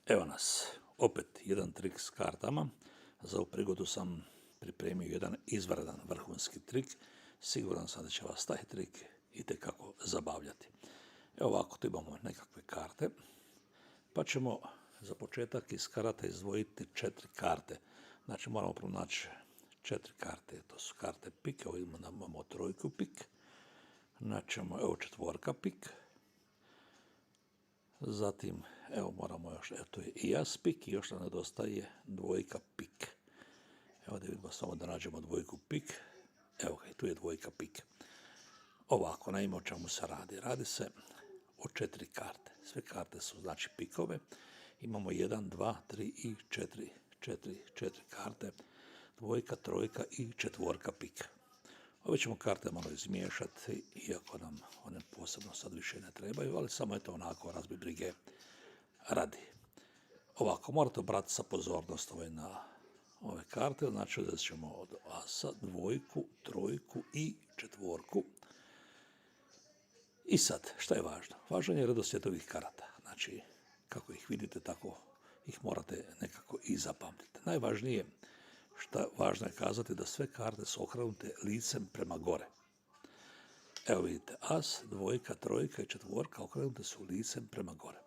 Evo nas, opet jedan trik s kartama. Za ovu prigodu sam pripremio jedan izvanredan vrhunski trik. Siguran sam da će vas taj trik itekako zabavljati. Evo ovako, tu imamo nekakve karte, pa ćemo za početak iz karata izdvojiti 4 karte. Znači moramo pronaći 4 karte, to su karte pik, evo imamo trojku pik, naćemo evo četvorka pik, zatim evo moramo još, evo tu je i as pik i još nam nedostaje dvojka pik. Evo da vidimo samo da nađemo dvojku pik, evo ga i tu je dvojka pik. Ovako, naime o čemu se radi? Radi se o 4 karte. Sve karte su znači pikove. Imamo 1, 2, 3 i 4 karte. Dvojka, trojka i četvorka pik. Ove ćemo karte malo izmiješati, iako nam one posebno sad više ne trebaju, ali samo je to onako razbi brige radi. Ovako, morate obratiti sa pozornost na ove karte, znači da ćemo od asa dvojku, trojku i četvorku. I sad, šta je važno? Važan je redoslijed ovih karata. Znači, kako ih vidite, tako ih morate nekako i zapamtiti. Najvažnije, važno je kazati da sve karte su okrenute licem prema gore. Evo vidite, as, dvojka, trojka i četvorka okrenute su licem prema gore.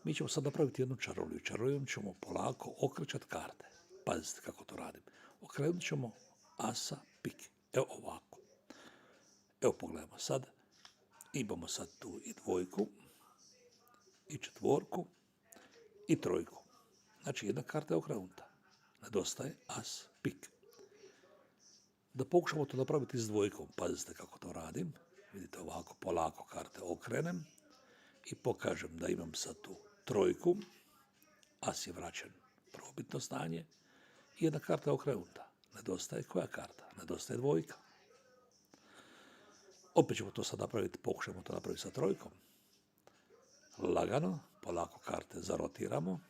Mi ćemo sad napraviti jednu čaroliju. Čarolijom ćemo polako okrećati karte. Pazite kako to radim. Okrenut ćemo asa, pik. Evo ovako. Evo pogledajmo sad. Imamo sad tu i dvojku, i četvorku, i trojku. Znači jedna karta je okrenuta. Nedostaje as, pik. Da pokušamo to napraviti s dvojkom, pazite kako to radim. Vidite ovako, polako karte okrenem i pokažem da imam sad tu trojku, as je vraćen prvobitno stanje i jedna karta je okrenuta. Nedostaje koja karta? Nedostaje dvojka. Opet ćemo to sad napraviti, pokušamo to napraviti sa trojkom. Lagano, polako karte zarotiramo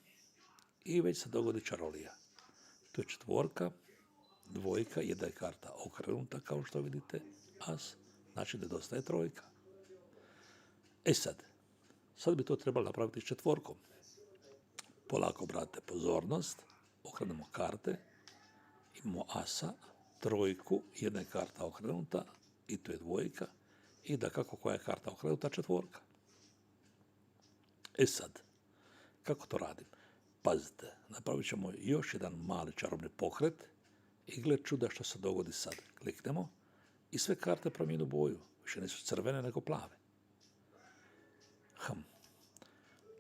i već se dogodi čarolija. Tu je četvorka, dvojka, jedna je karta okrenuta kao što vidite, as, znači nedostaje trojka. Sad bi to trebalo napraviti s četvorkom. Polako obratite pozornost, okrenemo karte, imamo asa, trojku, jedna je karta okrenuta i tu je dvojka i da kako koja je karta okrenuta, četvorka. Sad, kako to radim? Pazite, napravit ćemo još jedan mali čarobni pokret i gled čuda što se dogodi sad. Kliknemo i sve karte promijenu boju. Više nisu crvene nego plave.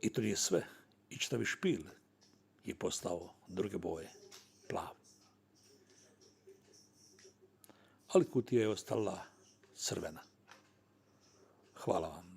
I to nije sve. I čitavi špil je postao druge boje, plav. Ali kutija je ostala crvena. Hvala vam.